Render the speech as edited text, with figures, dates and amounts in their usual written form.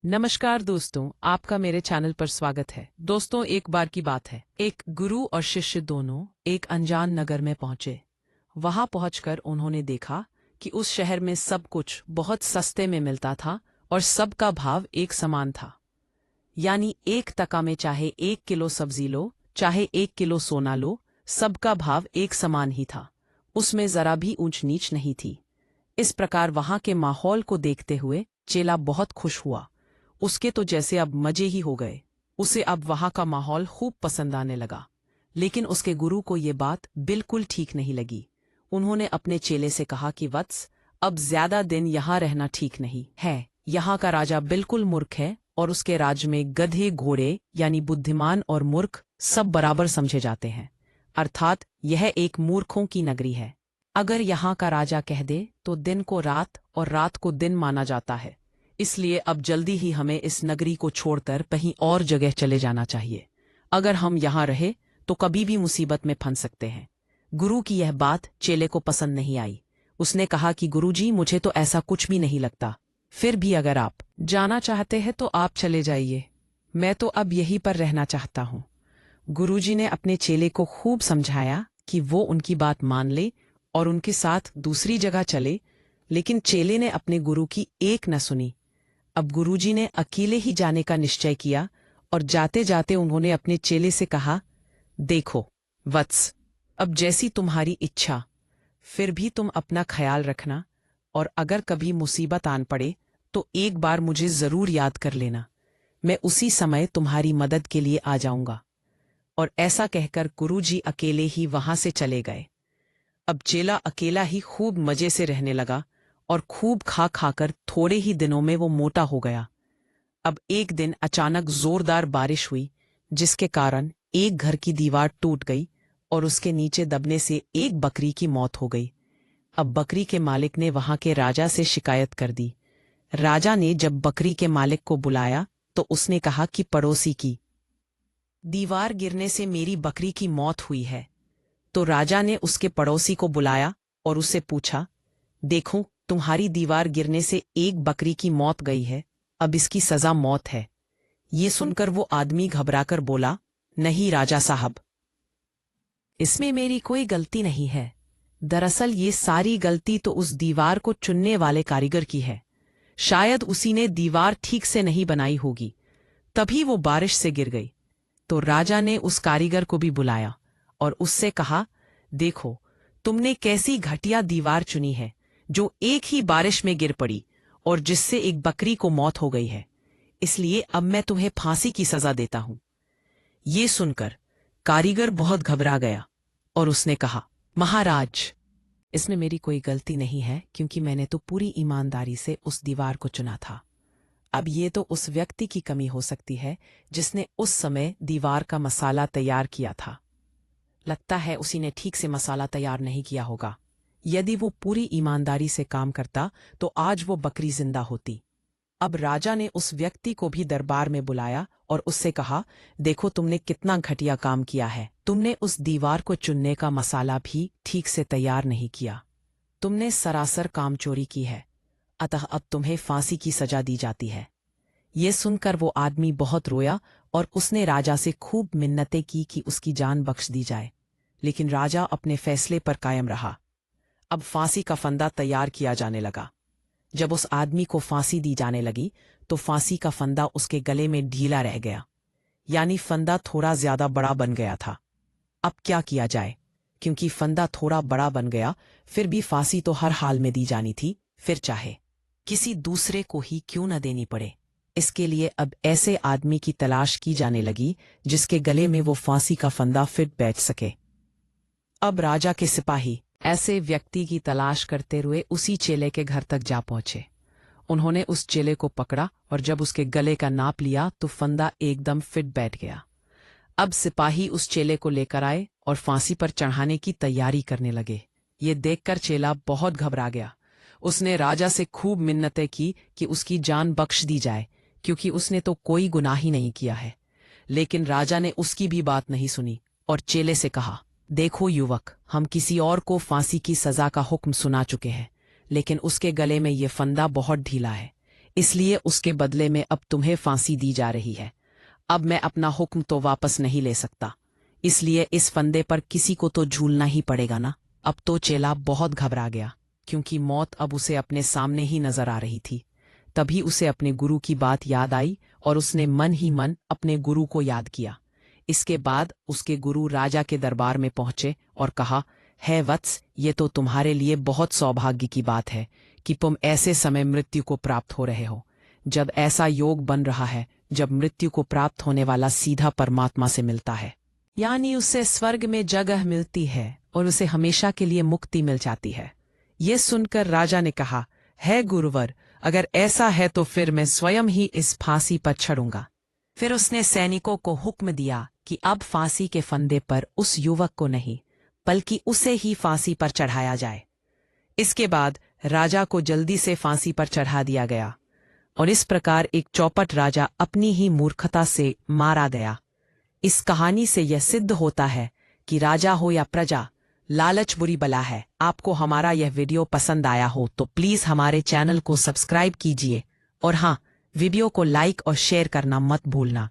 नमस्कार दोस्तों, आपका मेरे चैनल पर स्वागत है। दोस्तों, एक बार की बात है, एक गुरु और शिष्य दोनों एक अनजान नगर में पहुंचे। वहां पहुंचकर उन्होंने देखा कि उस शहर में सब कुछ बहुत सस्ते में मिलता था और सबका भाव एक समान था। यानी एक टका में चाहे 1 किलो सब्जी लो, चाहे 1 किलो सोना लो, सबका भाव एक समान ही था। उसमें जरा भी ऊंच नीच नहीं थी। इस प्रकार वहां के माहौल को देखते हुए चेला बहुत खुश हुआ। उसके तो जैसे अब मजे ही हो गए। उसे अब वहां का माहौल खूब पसंद आने लगा। लेकिन उसके गुरु को ये बात बिल्कुल ठीक नहीं लगी। उन्होंने अपने चेले से कहा कि वत्स, अब ज्यादा दिन यहाँ रहना ठीक नहीं है। यहाँ का राजा बिल्कुल मूर्ख है और उसके राज्य में गधे घोड़े यानी बुद्धिमान और मूर्ख सब बराबर समझे जाते हैं। अर्थात यह एक मूर्खों की नगरी है। अगर यहाँ का राजा कह दे तो दिन को रात और रात को दिन माना जाता है। इसलिए अब जल्दी ही हमें इस नगरी को छोड़कर कहीं और जगह चले जाना चाहिए। अगर हम यहाँ रहे तो कभी भी मुसीबत में फंस सकते हैं। गुरु की यह बात चेले को पसंद नहीं आई। उसने कहा कि गुरुजी, मुझे तो ऐसा कुछ भी नहीं लगता। फिर भी अगर आप जाना चाहते हैं तो आप चले जाइए। मैं तो अब यहीं पर रहना चाहता हूँ। गुरुजी ने अपने चेले को खूब समझाया कि वो उनकी बात मान ले और उनके साथ दूसरी जगह चले, लेकिन चेले ने अपने गुरु की एक न सुनी। अब गुरुजी ने अकेले ही जाने का निश्चय किया और जाते जाते उन्होंने अपने चेले से कहा, देखो वत्स, अब जैसी तुम्हारी इच्छा, फिर भी तुम अपना ख्याल रखना और अगर कभी मुसीबत आन पड़े तो एक बार मुझे जरूर याद कर लेना। मैं उसी समय तुम्हारी मदद के लिए आ जाऊंगा। और ऐसा कहकर गुरुजी अकेले ही वहां से चले गए। अब चेला अकेला ही खूब मजे से रहने लगा और खूब खा खाकर थोड़े ही दिनों में वो मोटा हो गया। अब एक दिन अचानक जोरदार बारिश हुई, जिसके कारण एक घर की दीवार टूट गई और उसके नीचे दबने से एक बकरी की मौत हो गई। अब बकरी के मालिक ने वहां के राजा से शिकायत कर दी। राजा ने जब बकरी के मालिक को बुलाया तो उसने कहा कि पड़ोसी की दीवार गिरने से मेरी बकरी की मौत हुई है। तो राजा ने उसके पड़ोसी को बुलाया और उससे पूछा, देखो, तुम्हारी दीवार गिरने से एक बकरी की मौत गई है, अब इसकी सजा मौत है। ये सुनकर वो आदमी घबराकर बोला, नहीं राजा साहब, इसमें मेरी कोई गलती नहीं है। दरअसल ये सारी गलती तो उस दीवार को चुनने वाले कारीगर की है। शायद उसी ने दीवार ठीक से नहीं बनाई होगी, तभी वो बारिश से गिर गई। तो राजा ने उस कारीगर को भी बुलाया और उससे कहा, देखो, तुमने कैसी घटिया दीवार चुनी है जो एक ही बारिश में गिर पड़ी और जिससे एक बकरी को मौत हो गई है। इसलिए अब मैं तुम्हें फांसी की सजा देता हूं। ये सुनकर कारीगर बहुत घबरा गया और उसने कहा, महाराज, इसमें मेरी कोई गलती नहीं है, क्योंकि मैंने तो पूरी ईमानदारी से उस दीवार को चुना था। अब ये तो उस व्यक्ति की कमी हो सकती है जिसने उस समय दीवार का मसाला तैयार किया था। लगता है उसी ने ठीक से मसाला तैयार नहीं किया होगा। यदि वो पूरी ईमानदारी से काम करता तो आज वो बकरी जिंदा होती। अब राजा ने उस व्यक्ति को भी दरबार में बुलाया और उससे कहा, देखो, तुमने कितना घटिया काम किया है। तुमने उस दीवार को चुनने का मसाला भी ठीक से तैयार नहीं किया। तुमने सरासर काम चोरी की है। अतः अब तुम्हें फांसी की सजा दी जाती है। ये सुनकर वो आदमी बहुत रोया और उसने राजा से खूब मिन्नतें की कि उसकी जान बख्श दी जाए। लेकिन राजा अपने फैसले पर कायम रहा। अब फांसी का फंदा तैयार किया जाने लगा। जब उस आदमी को फांसी दी जाने लगी तो फांसी का फंदा उसके गले में ढीला रह गया, यानी फंदा थोड़ा ज्यादा बड़ा बन गया था। अब क्या किया जाए, क्योंकि फंदा थोड़ा बड़ा बन गया, फिर भी फांसी तो हर हाल में दी जानी थी, फिर चाहे किसी दूसरे को ही क्यों न देनी पड़े। इसके लिए अब ऐसे आदमी की तलाश की जाने लगी जिसके गले में वो फांसी का फंदा फिट बैठ सके। अब राजा के सिपाही ऐसे व्यक्ति की तलाश करते हुए उसी चेले के घर तक जा पहुंचे। उन्होंने उस चेले को पकड़ा और जब उसके गले का नाप लिया तो फंदा एकदम फिट बैठ गया। अब सिपाही उस चेले को लेकर आए और फांसी पर चढ़ाने की तैयारी करने लगे। ये देखकर चेला बहुत घबरा गया। उसने राजा से खूब मिन्नतें की कि उसकी जान बख्श दी जाए, क्योंकि उसने तो कोई गुनाह ही नहीं किया है। लेकिन राजा ने उसकी भी बात नहीं सुनी और चेले से कहा, देखो युवक, हम किसी और को फांसी की सजा का हुक्म सुना चुके हैं, लेकिन उसके गले में ये फंदा बहुत ढीला है, इसलिए उसके बदले में अब तुम्हें फांसी दी जा रही है। अब मैं अपना हुक्म तो वापस नहीं ले सकता, इसलिए इस फंदे पर किसी को तो झूलना ही पड़ेगा ना। अब तो चेला बहुत घबरा गया, क्योंकि मौत अब उसे अपने सामने ही नजर आ रही थी। तभी उसे अपने गुरु की बात याद आई और उसने मन ही मन अपने गुरु को याद किया। इसके बाद उसके गुरु राजा के दरबार में पहुंचे और कहा, है वत्स, ये तो तुम्हारे लिए बहुत सौभाग्य की बात है कि तुम ऐसे समय मृत्यु को प्राप्त हो रहे हो, जब ऐसा योग बन रहा है जब मृत्यु को प्राप्त होने वाला सीधा परमात्मा से मिलता है, यानी उसे स्वर्ग में जगह मिलती है और उसे हमेशा के लिए मुक्ति मिल जाती है। ये सुनकर राजा ने कहा, है गुरुवर, अगर ऐसा है तो फिर मैं स्वयं ही इस फांसी पर चढ़ूंगा। फिर उसने सैनिकों को हुक्म दिया कि अब फांसी के फंदे पर उस युवक को नहीं, बल्कि उसे ही फांसी पर चढ़ाया जाए। इसके बाद राजा को जल्दी से फांसी पर चढ़ा दिया गया और इस प्रकार एक चौपट राजा अपनी ही मूर्खता से मारा गया। इस कहानी से यह सिद्ध होता है कि राजा हो या प्रजा, लालच बुरी बला है। आपको हमारा यह वीडियो पसंद आया हो तो प्लीज हमारे चैनल को सब्सक्राइब कीजिए और हाँ, वीडियो को लाइक और शेयर करना मत भूलना।